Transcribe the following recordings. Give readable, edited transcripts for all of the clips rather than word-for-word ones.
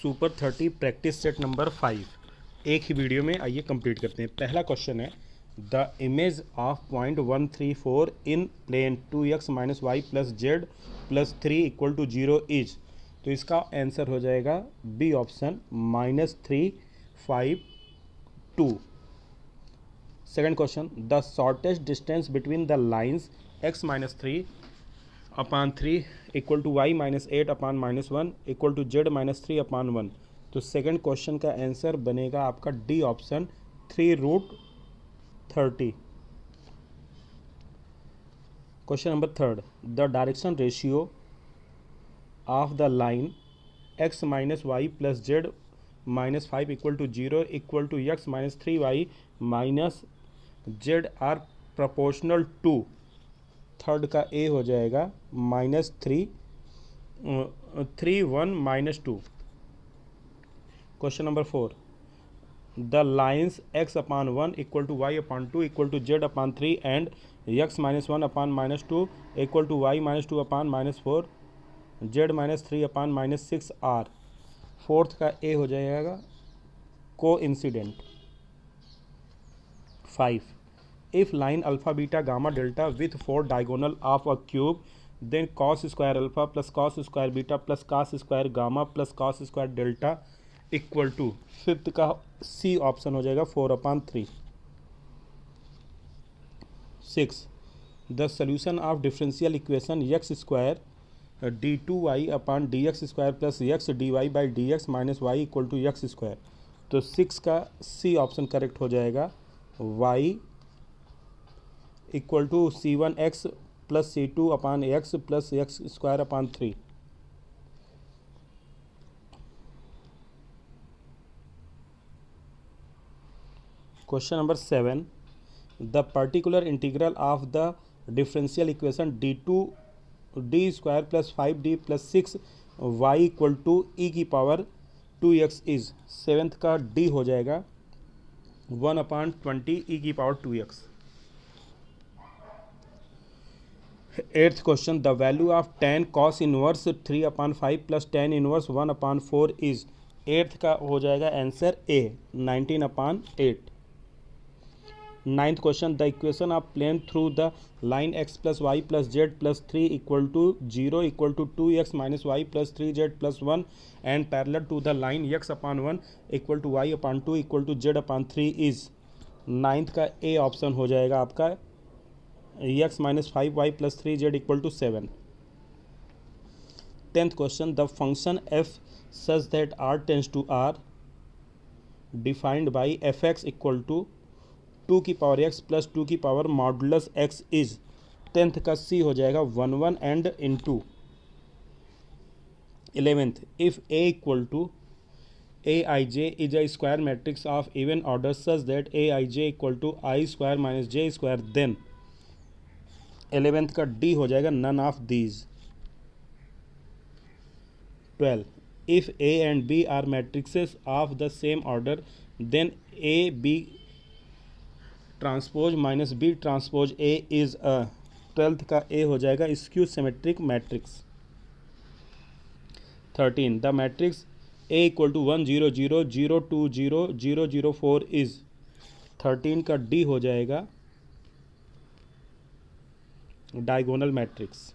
Super 30 practice set number 5 एक ही video में आइए कंप्लीट करते हैं। पहला क्वेश्चन है the image of point 134 in plane 2x minus Y plus Z plus 3 equal to 0 is. तो इसका आंसर हो जाएगा B option -352। Second question the shortest distance between the lines x minus 3 upon 3 equal to Y minus 8 upon minus 1 equal to Z minus 3 upon 1। तो second question का answer बनेगा आपका D option 3√30। Question number third the direction ratio of the line x minus Y plus Z minus 5 equal to 0 equal to X minus 3y minus Z are proportional to. Third का A हो जाएगा -3 1 -2। Question number 4 the lines x upon 1 equal to Y upon 2 equal to Z upon 3 and x minus 1 upon minus 2 equal to Y minus 2 upon minus 4 Z minus 3 upon minus 6 are. Fourth का A हो जाएगा को incident. 5 if line alpha beta gamma delta with 4 diagonal of a cube then cos square alpha plus cos square beta plus cos square gamma plus cos square delta equal to. Fifth का C option हो जाएगा 4/3। 6 the solution of differential equation X square d2y upon D X square plus X D Y by D x minus Y equal to X square. तो 6 का C option correct हो जाएगा y equal to c1x plus c2 upon X plus x square upon 3। Question number 7 the particular integral of the differential equation d square plus 5d plus 6y equal to e की power 2x is. Seventh का D हो जाएगा 1/20 e की power 2x। Eighth question the value of tan cos inverse 3/5 plus tan inverse 1/4 is. Eighth का हो जाएगा answer A 19/8। Ninth question the equation of plane through the line x plus y plus Z plus 3 equal to 0 equal to 2x minus Y plus 3z plus 1 and parallel to the line x upon 1 equal to Y upon 2 equal to Z upon 3 is. Ninth का A option हो जाएगा आपका x minus 5y plus 3z equal to 7। Tenth question the function f such that r tends to r defined by fx equal to 2 की power x plus 2 की power modulus x is. Tenth का C हो जाएगा 1 and into. 11th if a equal to aij is a square matrix of even order such that aij equal to i square minus j square then. 11th का D हो जाएगा none of these. 12 if a and b are matrices of the same order then a b transpose minus b transpose a is a. 12th का A हो जाएगा skew symmetric matrix. 13 the matrix a equal to 1 0 0 0 2 0 0 0 4 is. 13 का D हो जाएगा diagonal matrix.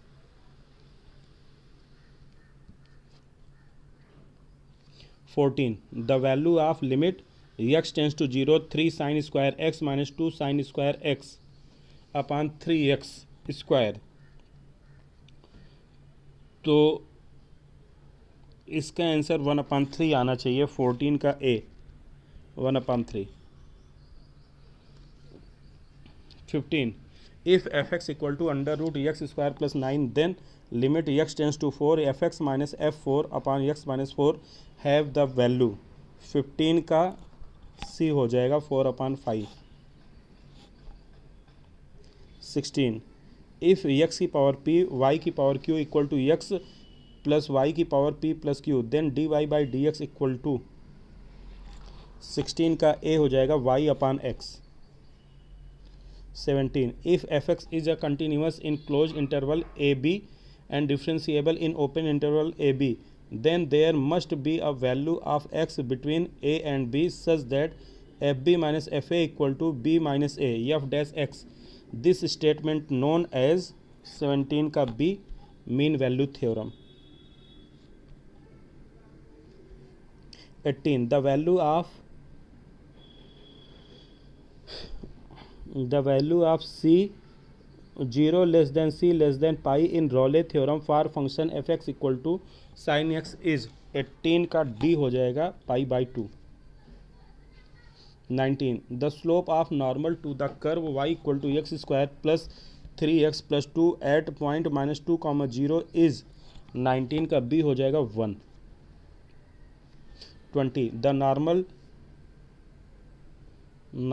14 the value of limit x tends to 0 3 sine square x minus 2 sine square x upon 3x square. तो इसका answer 1/3 आना चाहिए। 14 का A 1/3। 15 if fx equal to √x square plus 9 then limit x tends to 4 fx minus f4 upon x minus 4 have the value. 15 का C हो जाएगा 4/5। 16 if x की power p y की power q equal to x plus y की power p plus q then dy by D x equal to. 16 का A हो जाएगा y/x। 17 if fx is a continuous in close interval a b and differentiable in open interval ab then there must be a value of x between a and b such that fb minus fa equal to b minus a f dash x. This statement known as 17 का b mean value theorem. 18 the value of c 0 less than c less than pi in Rayleigh theorem for function fx equal to sin x is 18 का d हो जाएगा pi by 2. 19 the slope of normal to the curve y equal to x square plus 3x plus 2 at point minus 2 comma 0 is 19 का b हो जाएगा 1. 20 the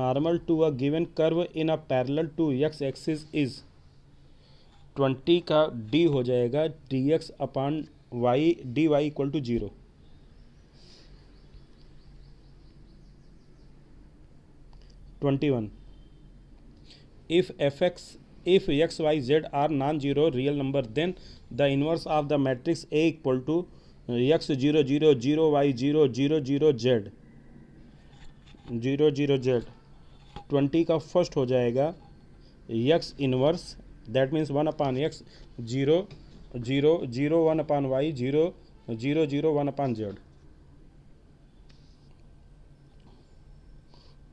normal to a given curve in a parallel to x axis is 20 का d हो जाएगा dx upon y dy equal to 0. 21 if x y z are non-zero real number then the inverse of the matrix A equal to x 0 0 0 y 0 0 0 z 0 0 z. 20 का first हो जाएगा x inverse that means 1 upon x 0 0 0 1 upon y 0 0 0 1 upon z.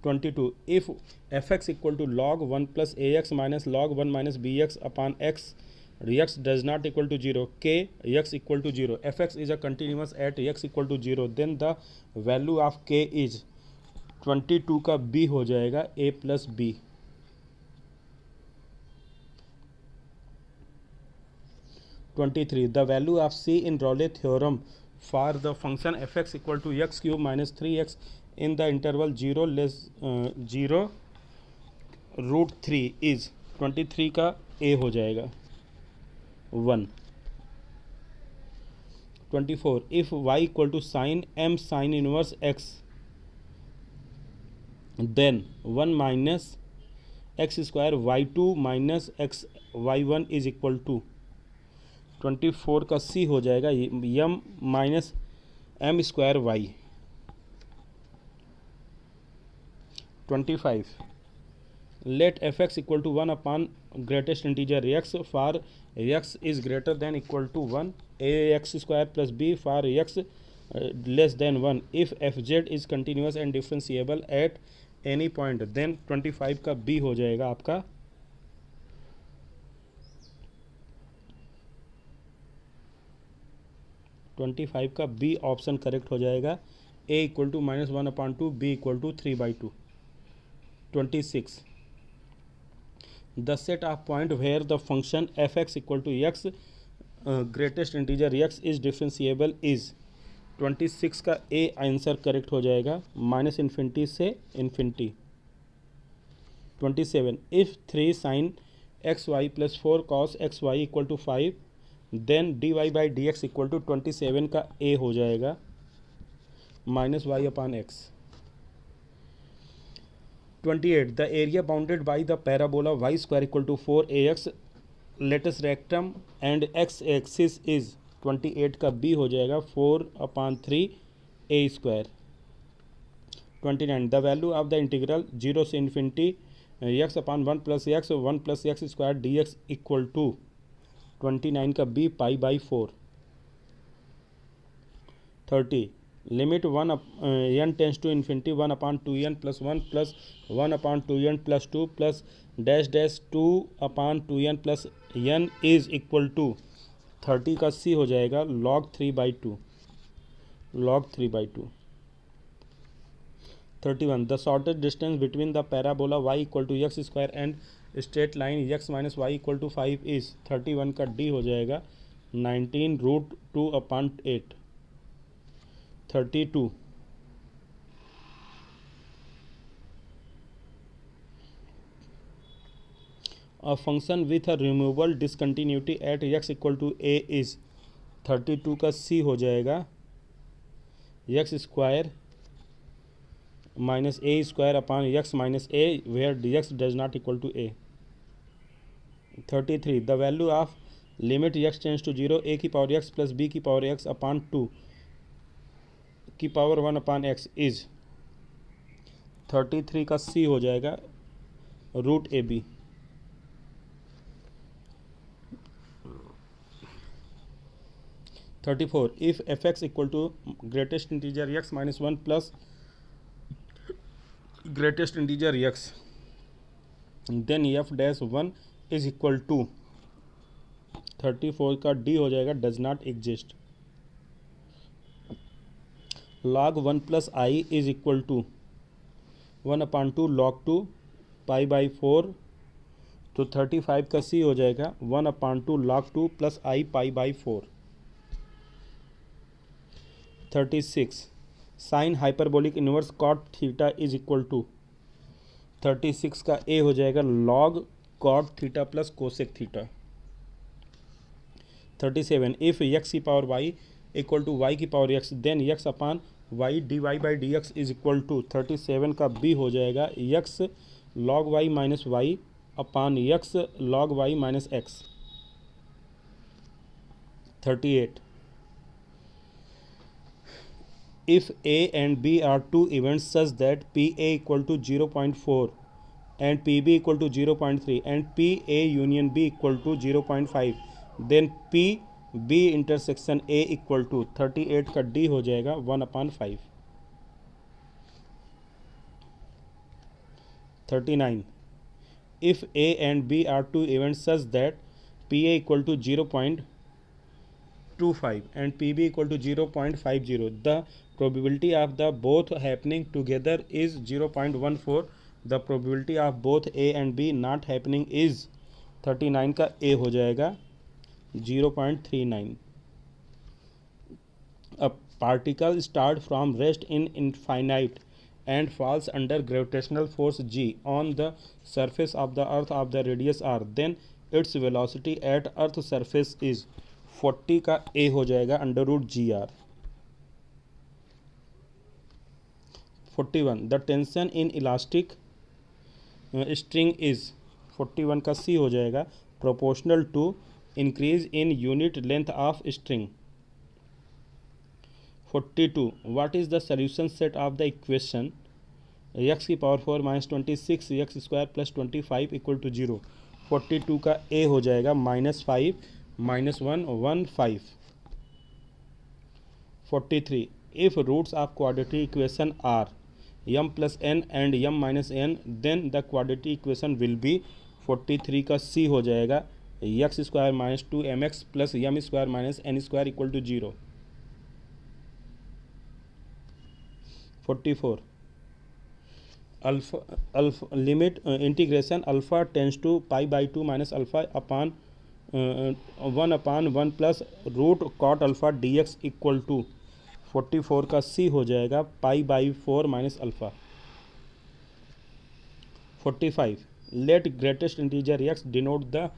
22 if fx equal to log 1 plus ax minus log 1 minus bx upon x x does not equal to 0 k x equal to 0 fx is a continuous at x equal to 0 then the value of k is 22 का b हो जाएगा a plus b. 23 the value of c in Rayleigh theorem for the function fx equal to x cube minus 3x in the interval 0 less 0 root 3 is 23 का a हो जाएगा 1. 24 if y equal to sin m sin inverse x then 1 minus x square y2 minus x y1 is equal to 24 का c हो जाएगा m minus m square y. 25 let fx equal to 1 upon greatest integer x for x is greater than equal to 1 ax square plus b for x less than 1 if fz is continuous and differentiable at any point then 25 का b हो जाएगा आपका 25 का b option correct हो जाएगा a equal to minus 1 upon 2 b equal to 3/2. 26 the set of point where the function fx equal to x greatest integer x is differentiable is 26 का a answer correct हो जाएगा minus infinity से infinity. 27 if 3 sin xy plus 4 cos xy equal to 5 then dy by dx equal to 27 का a हो जाएगा minus y upon x. 28 the area bounded by the parabola y square equal to 4ax latus rectum and x axis is 28 का b हो जाएगा 4 upon 3 a square. 29 the value of the integral 0 से infinity x upon 1 plus x square dx equal to 29 का b pi by 4. 30 limit 1 n tends to infinity 1 upon 2n plus 1 upon 2n plus 2 plus dash dash 2 upon 2n plus n is equal to 30 का c हो जाएगा log 3/2. 31 the shortest distance between the parabola y equal to x square and straight line x minus y equal to 5 is 31 का d हो जाएगा 19 root 2 upon 8. 32 a function with a removable discontinuity at x equal to a is 32 का c हो जाएगा x square minus a square upon x minus a where dx does not equal to a. 33 the value of limit x tends to 0 a की power x plus b की power x upon 2 की power 1 upon x is 33 का c हो जाएगा root a b. 34 if f x equal to greatest integer x minus 1 plus greatest integer x then f dash 1 is equal to 34 का D हो जाएगा does not exist. log 1 plus i is equal to 1 upon 2 log 2 pi by 4, तो 35 का C हो जाएगा 1 upon 2 log 2 plus i pi by 4। 36 sine hyperbolic inverse cot theta is equal to 36 का A हो जाएगा log cot theta plus cosec theta. 37 if X की power Y equal to Y की power X then X upon Y D Y by D X is equal to 37 का B हो जाएगा X log Y minus Y upon X log Y minus X. 38 if A and B are two events such that PA equal to 0.4 and PB equal to 0.3 and PA union B equal to 0.5 then PB intersection A equal to 38 का D हो जाएगा 1/5। 39 if A and B are two events such that PA equal to 0.25 and PB equal to 0.50 the probability of the both happening together is 0.14 the probability of both A and B not happening is 39 का A हो जाएगा 0.39। A particle start from rest in infinite and falls under gravitational force g on the surface of the earth of the radius r then its velocity at earth surface is 40 का A हो जाएगा under root G R. 41 the tension in elastic string is 41 का C हो जाएगा proportional to increase in unit length of string. 42 what is the solution set of the equation X की power 4 minus 26 X square plus 25 equal to 0। 42 का A हो जाएगा -5 -1 1 5। 43 if roots of quadratic equation are m plus n and m minus n then the quadratic equation will be 43 का c हो जाएगा x square minus 2mx plus m square minus n square equal to 0। 44 alpha limit integration alpha tends to pi by 2 minus alpha upon 1/1 plus root cot alpha d x equal to 44 का C हो जाएगा pi by 4 minus alpha. 45 let greatest integer x denote the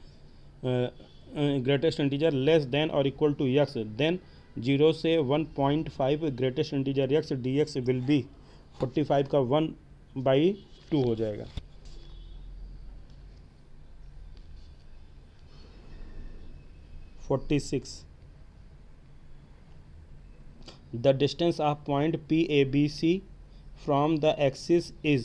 greatest integer less than or equal to x then 0 से 1.5 greatest integer x D x will be 45 का 1/2 हो जाएगा। 46 the distance of point PABC from the axis is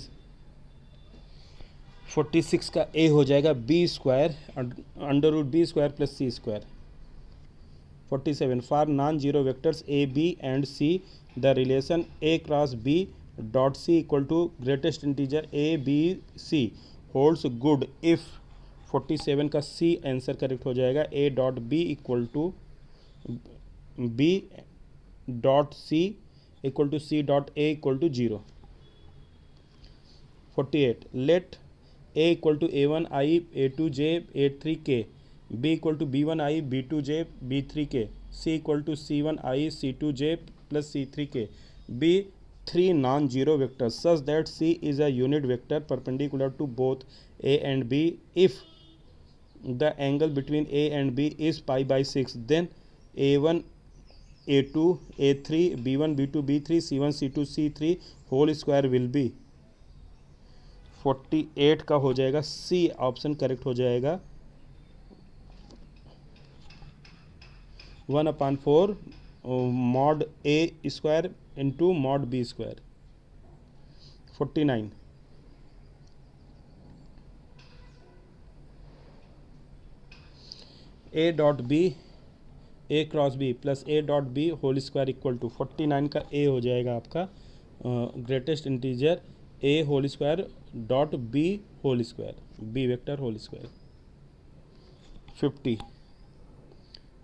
46 का A हो जाएगा b square under root b square plus c square. 47 for non zero vectors a b and c the relation a cross b dot c equal to greatest integer a B c holds good if 47 का C answer correct हो जाएगा a dot b equal to b dot c equal to c dot a equal to 0। 48 let a equal to A1 I A2 J A3 K B equal to B1 I B2 J B3 K C equal to C1 I C2 J plus C3 K B 3 non zero vectors such that C is a unit vector perpendicular to both A and B if the angle between A and B is π/6 then A1 A2 A3 B1 B2 B3 C1 C2 C3 whole square will be 48 का हो जाएगा सी option correct हो जाएगा 1/4 mod a square into mod b square. 49 a dot b a cross b plus a dot b whole square equal to 49 का A हो जाएगा आपका greatest integer a whole square dot b whole square, b vector whole square. 50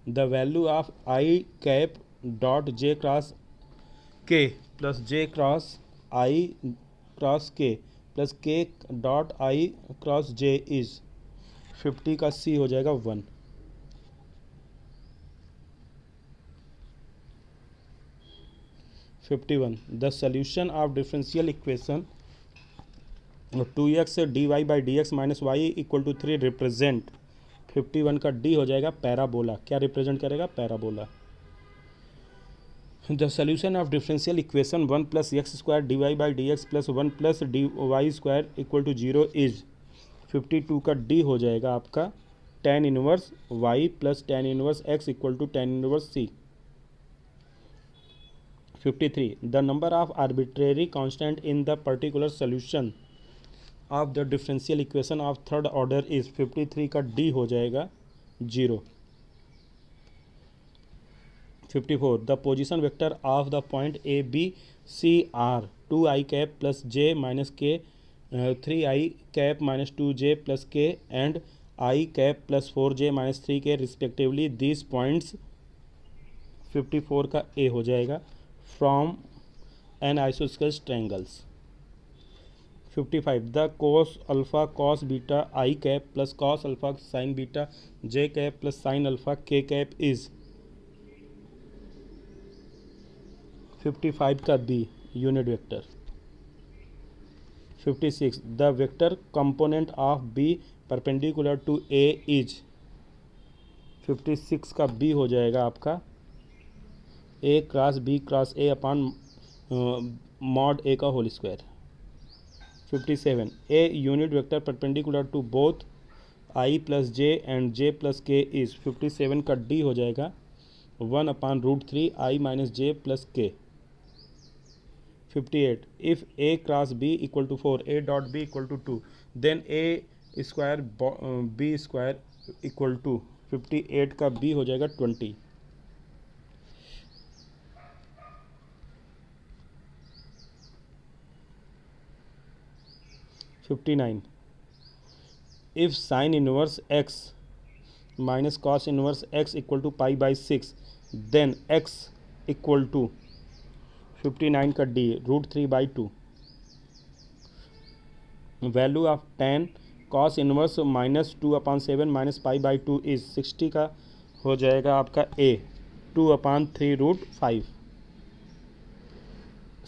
the value of i cap dot j cross k plus j cross i cross k plus k dot i cross j is 50 का C हो जाएगा 1। 51 the solution of differential equation 2x dy by D x minus Y equal to 3 represent. 51 का D हो जाएगा parabola. क्या represent करेगा? Parabola. The solution of differential equation 1 plus x square d Y by D x plus 1 plus d y square equal to 0 is 52 का D हो जाएगा आपका tan inverse y plus tan inverse x equal to tan inverse c। 53 the number of arbitrary constant in the particular solution of the differential equation of third order is 53 का D हो जाएगा 0। 54 the position vector of the point A B C are 2i cap plus J minus K 3i cap minus 2j plus K and i cap plus 4j minus 3k respectively these points 54 का A हो जाएगा from an isosceles triangles. 55 the cos alpha cos beta I cap plus cos alpha sine beta J cap plus sine alpha K cap is 55 का B unit vector. 56 the vector component of B perpendicular to A is 56 का B हो जाएगा आपका A cross B cross A upon mod A का whole square. 57 a unit vector perpendicular to both I plus J and J plus K is 57 का D हो जाएगा 1/√3 आई minus J plus k. 58 if a cross b equal to 4 a dot b equal to 2 then a square B square equal to 58 का B हो जाएगा 20। 59 if sin inverse x minus cos inverse x equal to pi by 6 then x equal to 59 का d √3/2। Value of tan cos inverse minus 2/7 minus pi by 2 is 60 का हो जाएगा आपका a 2/3√5।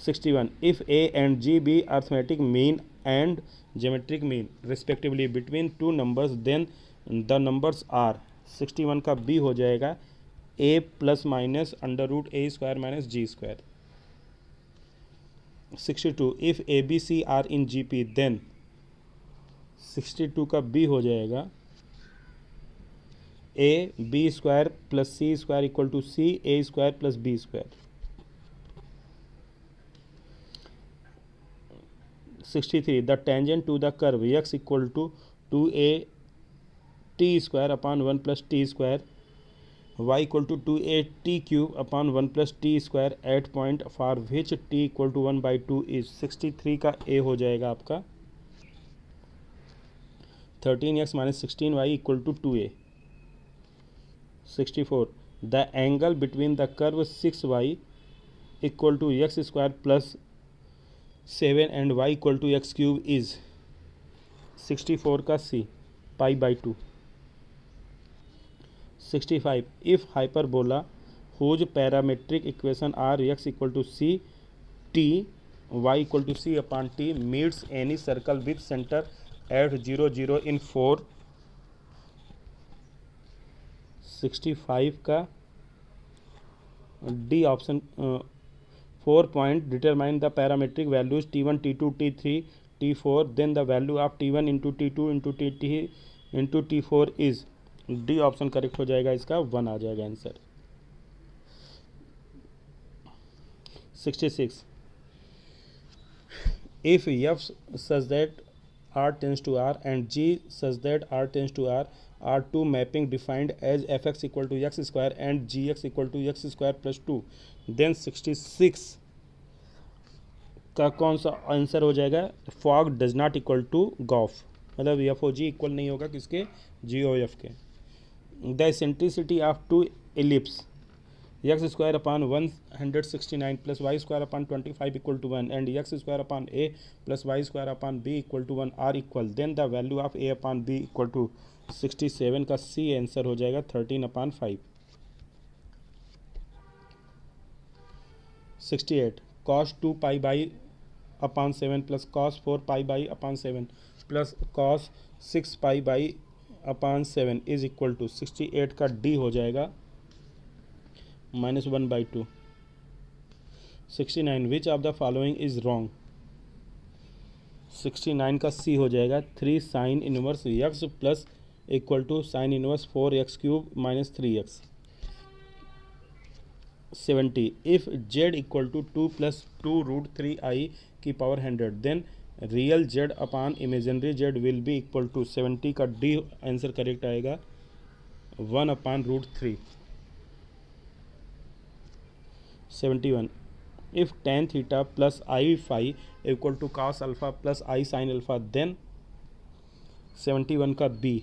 61 if a and g be arithmetic mean and geometric mean respectively between two numbers then the numbers are 61 का b हो जाएगा a plus minus √a square minus g square. 62 if a b c are in gp then 62 का b हो जाएगा a b square plus c square equal to c a square plus b square. 63 the tangent to the curve x equal to 2a t square upon 1 plus t square y equal to 2a t cube upon 1 plus t square at point for which t equal to 1/2 is 63 का a हो जाएगा आपका 13x minus 16y equal to 2a। 64 the angle between the curve 6y equal to x square plus 7 and y equal to x cube is 64 का c pi by 2। 65 if hyperbola whose parametric equation are x equal to c t y equal to c upon t meets any circle with center at 0 0 in 4। 65 का d option 4 point determine the parametric values t1 t2 t3 t4 then the value of t1 into t2 into t4 is d option correct हो जाएगा इसका 1 आ जाएगा answer. 66. If f such that r tends to r and g such that r tends to r are two mapping defined as fx equal to x square and gx equal to x square plus 2, then 66 का कौन सा answer हो जाएगा? Fog does not equal to gof, मतलब f o g equal नहीं होगा किसके? G o f के. The eccentricity of two ellipse x square upon 169 प्लस Y square upon 25 equal to 1 and x square upon A plus Y square upon b equal to 1 are equal, then the value of a upon b equal to 67 का C answer हो जाएगा 13/5. 68 cos 2 pi by upon 7 plus cos 4 pi by upon 7 plus cos 6 pi by upon 7 is equal to 68 का D हो जाएगा -1/2. 69 which of the following is wrong? 69 का C हो जाएगा 3 sine inverse x plus equal to sine inverse 4x cube minus 3x. 70 if z equal to 2 plus 2 root 3i की power 100 देन real z upon imaginary z will be equal to 70 का D answer correct आएगा 1/√3. 71 if tan theta plus I phi equal to cos alpha plus I sin alpha then 71 का B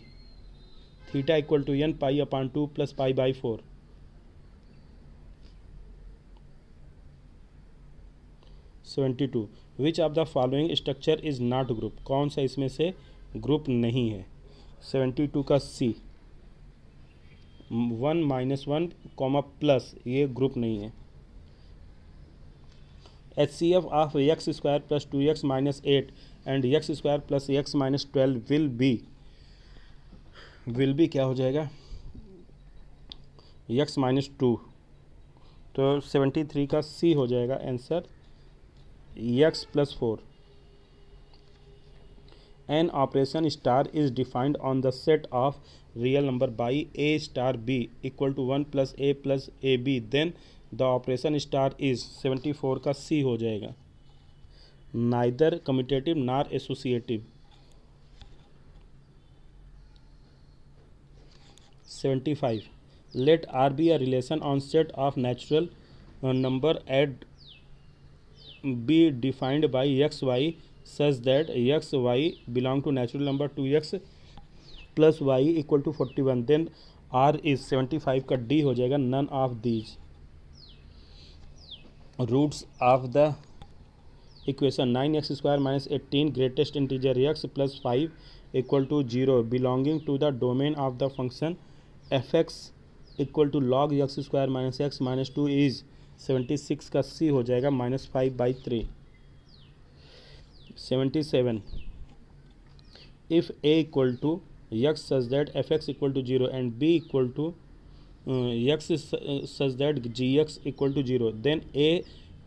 theta equal to n pi upon 2 plus pi by 4. 72 which of the following structure is not group? कौन सा इसमें से group नहीं है? 72 का C 1 -1 comma plus ये group नहीं है. HCF of x square plus 2x minus 8 and x square plus x minus 12 will be क्या हो जाएगा? x minus 2. तो 73 का C हो जाएगा answer x plus 4. An operation star is defined on the set of real number by a star b equal to 1 plus ab then the operation star is 74 का C हो जाएगा neither commutative nor associative. 75 let R be a relation on set of natural number at be defined by x y such that x y belong to natural number 2x plus y equal to 41 then R is 75 का D हो जाएगा none of these. Roots of the equation 9x square minus 18 greatest integer x plus 5 equal to 0 belonging to the domain of the function fx equal to log x square minus x minus 2 is 76 का C हो जाएगा -5/3. 77 if a equal to x such that fx equal to 0 and b equal to x such that gx equal to 0 then a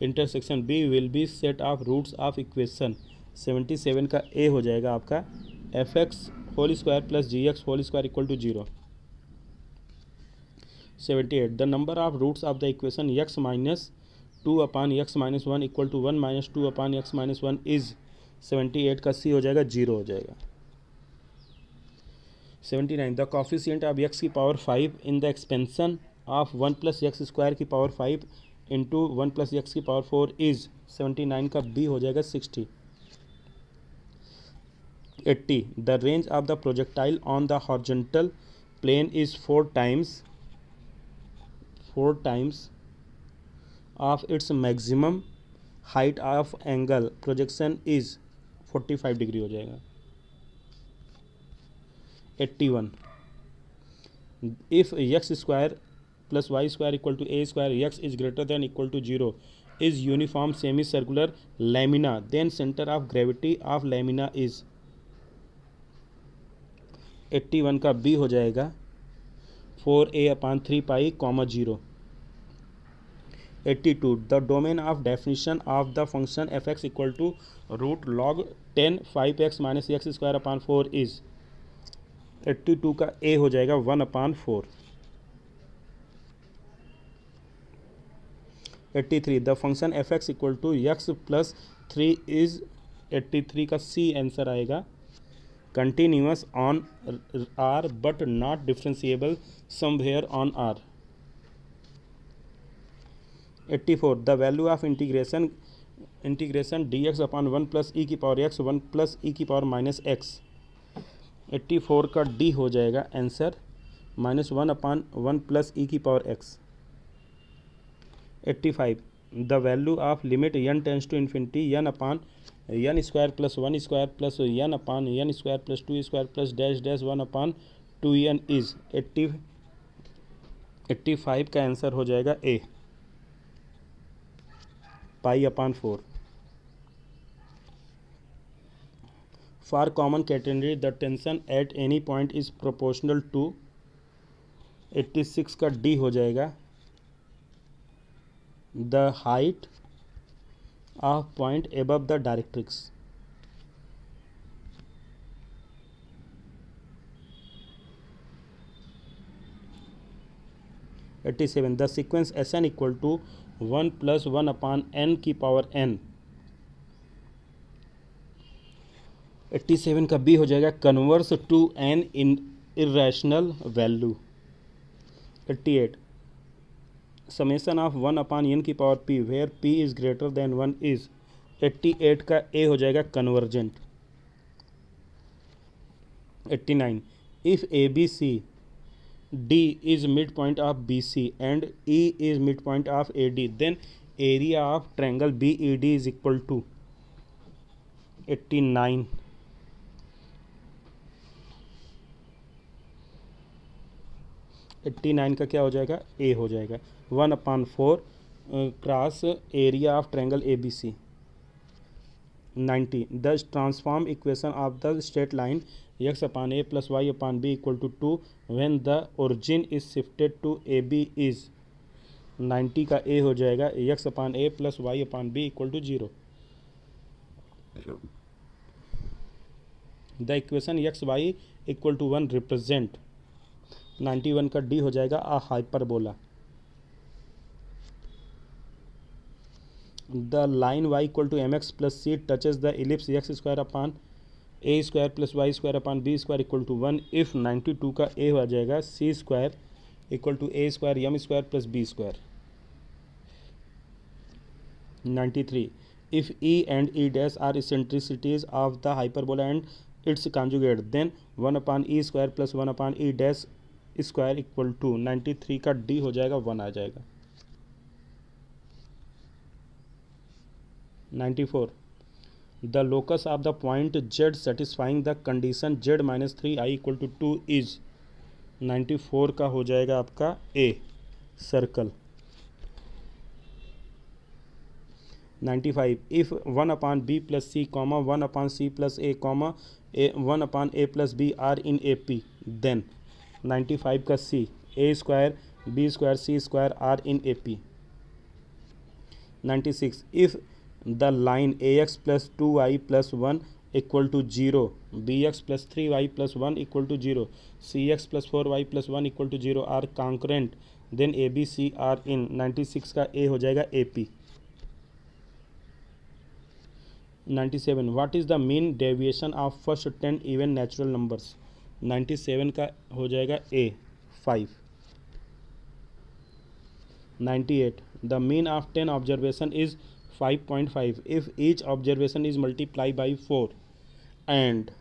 intersection b will be set of roots of equation. 77 का a हो जाएगा आपका fx whole square plus gx whole square equal to 0. 78 the number of roots of the equation x minus 2 upon x minus 1 equal to 1 minus 2 upon x minus 1 is 78 का c हो जाएगा 0 हो जाएगा. 79 the coefficient of x की power 5 in the expansion of 1 plus x square की power 5 into 1 plus x की power 4 is 79 का b हो जाएगा 60. 80 the range of the projectile on the horizontal plane is 4 times of its maximum height of angle projection is 45 degree हो जाएगा. 81 if x square plus y square equal to a square x is greater than equal to 0 is uniform semicircular lamina then center of gravity of lamina is 81 का b हो जाएगा 4a/3 pi, 0. 82 the domain of definition of the function fx equal to root log 10 5x minus x square upon 4 is 82 का a हो जाएगा 1/4. 83 the function F x equal to X plus 3 is 83 का C answer आएगा। Continuous on R but not differentiable somewhere on R. 84 the value of integration D X upon 1 plus E की power x 1 plus E की power minus x. 84 का D हो जाएगा answer -1 upon 1 plus E की power X. 85 the value of limit n tends to infinity n upon n square plus 1 square plus n upon n square plus 2 square plus dash dash 1 upon 2n is 85 का answer हो जाएगा A pi upon 4। For common category the tension at any point is proportional to. 86 का D हो जाएगा the height of point above the directrix. 87 the sequence S n equal to 1 plus 1 upon n की power n। 87 का B हो जाएगा converse to an in irrational value. 88 summation of 1 upon n की power p where p is greater than 1 is. 88 का A हो जाएगा convergent. 89 if A B C D is midpoint of BC and E is midpoint of AD, then area of triangle BED is equal to। 89 89 का क्या हो जाएगा ए हो जाएगा 1/4 cross area of triangle ABC। 90 the transform equation of the straight line x upon a plus y upon b equal to 2 when the origin is shifted to AB is. 90 का a हो जाएगा x upon a plus y upon b equal to 0। The equation x y equal to 1 represent. 91 का d हो जाएगा a hyperbola. The line y equal to mx plus c touches the ellipse x square upon A square plus Y square upon B square equal to 1 if 92 का A हो जाएगा C square equal to A square M square plus B square. 93 if E and E dash are eccentricities of the hyperbola and its conjugate then 1 upon E square plus 1 upon E dash square equal to. 93 का D हो जाएगा 1 आ जाएगा। 94 the locus of the point z satisfying the condition z minus 3i equal to 2 is. 94 का हो जाएगा आपका a circle. 95 if 1 upon B plus C comma 1 upon C plus A comma 1 upon A plus B are in A P then. 95 का C A square B square C square are in A P. 96 if the line ax plus 2y plus 1 equal to 0 bx plus 3y plus 1 equal to 0 cx plus 4y plus 1 equal to 0 are concurrent then a B C are in. 96 का A हो जाएगा A P. 97 what is the mean deviation of first 10 even natural numbers. 97 का हो जाएगा A 5। 98 the mean of 10 observation is 5.5 if each observation is multiplied by 4 and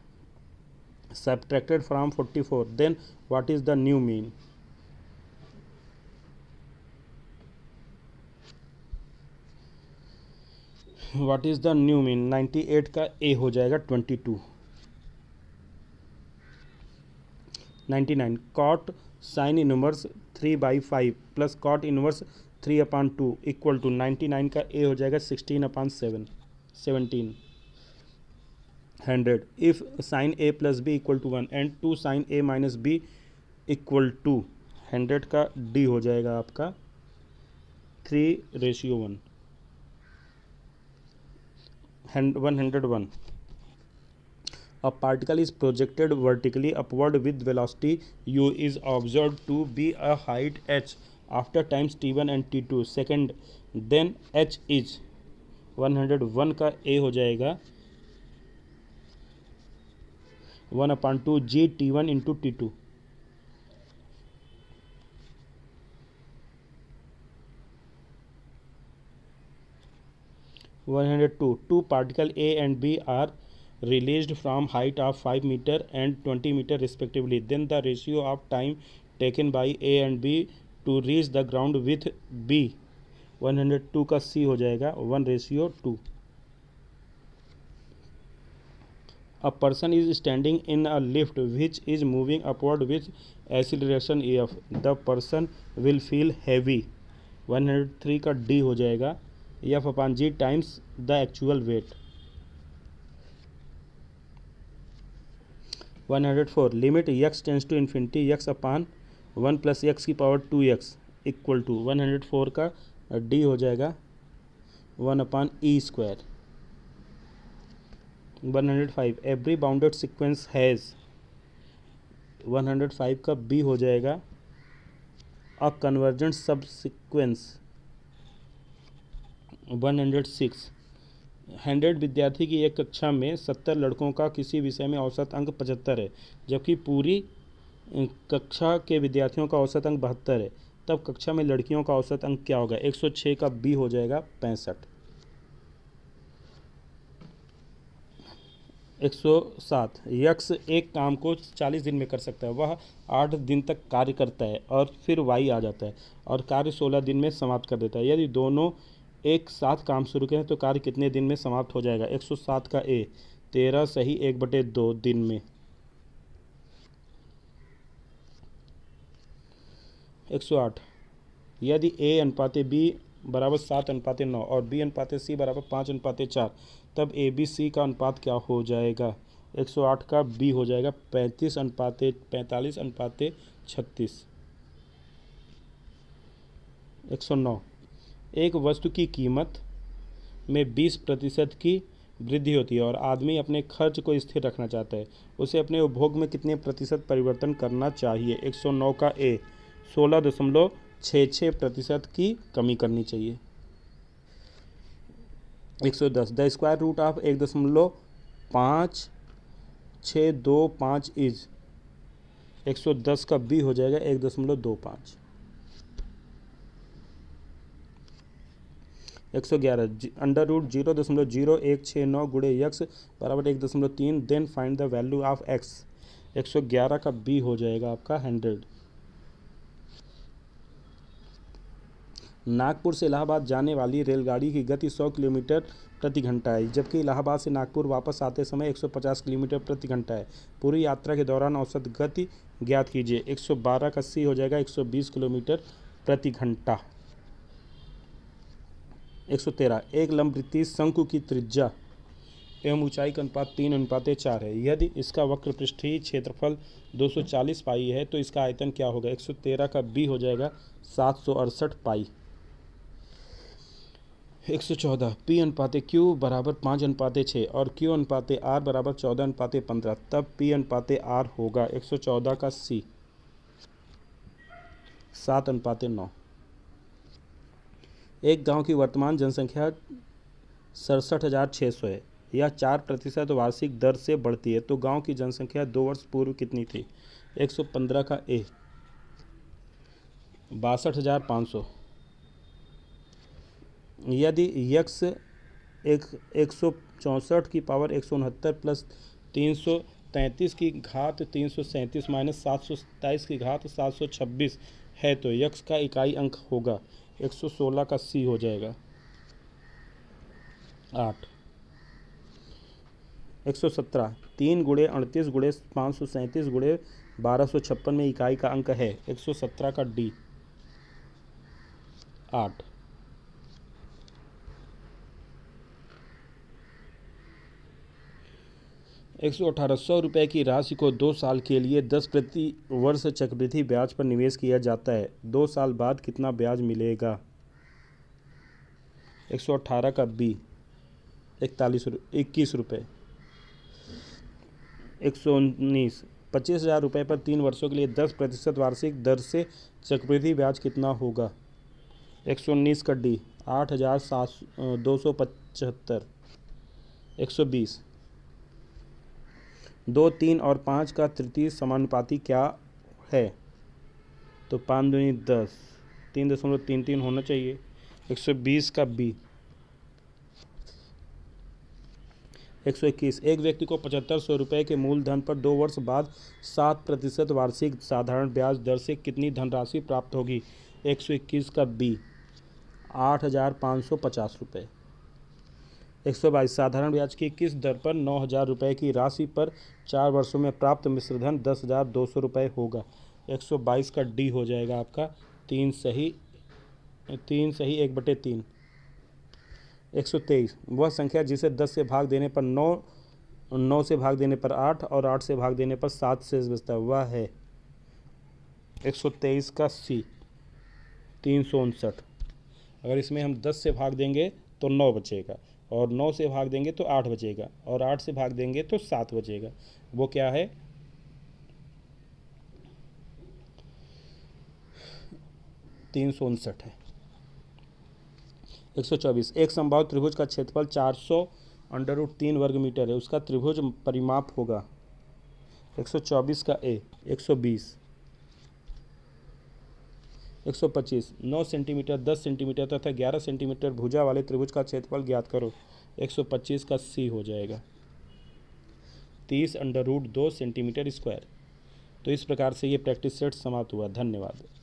subtracted from 44 then what is the new mean। what is the new mean। 98 का a हो जाएगा 22। 99 cot sin inverse 3/5 plus cot inverse 3/2 equal to. 99 का A हो जाएगा 16/7 17। 100 if sine A plus B equal to 1 and 2 sine A minus B equal to. 100 का D हो जाएगा आपका 3:1। 101 a particle is projected vertically upward with velocity u is observed to be a height h after times t1 and t2 second then H is 101 का A हो जाएगा 1/2 GT1 into T2। 102 two particle A and B are released from height of 5 meter and 20 meter respectively. Then the ratio of time taken by A and B to reach the ground with B 102 का C हो जाएगा 1:2। A person is standing in a lift which is moving upward with acceleration EF. The person will feel heavy 103 का D हो जाएगा F/G times the actual weight। 104 limit x tends to infinity x/1 plus x की power 2x equal to 104 का D हो जाएगा 1/E²। 105 every bounded sequence has 105 का B हो जाएगा अ कन्वर्जेंट सब सीक्वेंस। 106 100 विद्यार्थी की एक कक्षा में 70 लड़कों का किसी विषय में औसत अंक 75 है, जबकि पूरी कक्षा के विद्यार्थियों का औसत अंक 72 है। तब कक्षा में लड़कियों का औसत अंक क्या होगा? 106 का B हो जाएगा 65। 107 यक्ष एक काम को 40 दिन में कर सकता है। वह 8 दिन तक कार्य करता है और फिर वाई आ जाता है और कार्य 16 दिन में समाप्त कर देता है। यदि दोनों एक साथ काम शुरू करें तो कार्य कितने दिन में समाप्त हो जाएगा? 107 का A 13 सही 1/2 दिन में। 108 यदि A अनुपाते B बराबर 7/9 और B अनुपाते C बराबर 5/4 तब ABC का अनुपात क्या हो जाएगा? 108 का B हो जाएगा 45/45/36। 109 एक वस्तु की कीमत में 20% की वृद्धि होती है और आदमी अपने खर्च को स्थिर रखना चाहता है। उसे अपने उपभोग में कितने प्रतिशत परिवर्तन करना चाहिए? 109 का A 16.66% की कमी करनी चाहिए। 110 the square root of 1.5625 is 110 का B हो जाएगा 1.25। 111 अंडर रूट 0.0169 गुणे x बराबर 1.3 then find the value of x। 111 का B हो जाएगा आपका 100। नागपुर से इलाहाबाद जाने वाली रेलगाड़ी की गति 100 किलोमीटर प्रति घंटा है, जबकि इलाहाबाद से नागपुर वापस आते समय 150 किलोमीटर प्रति घंटा है। पूरी यात्रा के दौरान औसत गति ज्ञात कीजिए। 112 का C हो जाएगा 120 किलोमीटर प्रति घंटा। 113 एक लंबवृत्तीय शंकु की त्रिज्या एवं ऊंचाई का अनुपात 3:4 है। यदि इसका वक्र पृष्ठीय क्षेत्रफल 240 पाई है तो इसका आयतन क्या होगा? 113 का B हो जाएगा 768 पाई। 114 P/Q बराबर 5/6 और Q/R बराबर 14/15 तब P/R होगा 114 का C 7/9। एक गांव की वर्तमान जनसंख्या 67,600 है। यह 4% वार्षिक दर से बढ़ती है, तो गांव की जनसंख्या 2 वर्ष पूर्व कितनी थी? 115 का A 62,500। यदि x 164 की पावर 169 प्लस 333 की घात 337 माइनस 727 की घात 726 है तो x का इकाई अंक होगा? 116 का C हो जाएगा 8। 117 3 गुणे 38 गुणे 537 गुणे 1256 में इकाई का अंक है? 117 का D 8। 118 100 रुपये की राशि को 2 साल के लिए 10 प्रति वर्ष चक्रवृद्धि ब्याज पर निवेश किया जाता है। 2 साल बाद कितना ब्याज मिलेगा? 118 का B 21 रुपये। 119 25,000 रुपये पर 3 वर्षों के लिए 10% वार्षिक दर से चक्रवृद्धि ब्याज कितना होगा? 119 का D 8,275। 120। 2, 3 और 5 का तृतीय समानुपाती क्या है? तो 5 दूनी 10, 3.33 होना चाहिए। 120 का बी। 121। एक व्यक्ति को 7500 रुपये के मूलधन पर 2 वर्ष बाद 7% वार्षिक साधारण ब्याज दर से कितनी धनराशि प्राप्त होगी? 121 का बी, 8,550 रुपये। 122। साधारण ब्याज की किस दर पर 9,000 रुपये की राशि पर 4 वर्षों में प्राप्त मिश्रधन 10,200 रुपये होगा? 122 का डी हो जाएगा आपका। 3 सही 1/3। 123। वह संख्या जिसे 10 से भाग देने पर 9, 9 से भाग देने पर 8 और 8 से भाग देने पर 7 शेष बचता है, वह है? 123 का सी, 359। अगर इसमें हम 10 से भाग देंगे तो 9 बचेगा, और 9 से भाग देंगे तो 8 बचेगा, और 8 से भाग देंगे तो 7 बचेगा। वो क्या है? 359 है। 124। एक समबाहु त्रिभुज का क्षेत्रफल 400√3 वर्ग मीटर है, उसका त्रिभुज परिमाप होगा? 124 का ए। 120। 125। 9 सेंटीमीटर, 10 सेंटीमीटर तथा 11 सेंटीमीटर भुजा वाले त्रिभुज का क्षेत्रफल ज्ञात करो। 125 का सी हो जाएगा। 30√2 सेंटीमीटर स्क्वायर। तो इस प्रकार से ये प्रैक्टिस सेट समाप्त हुआ। धन्यवाद।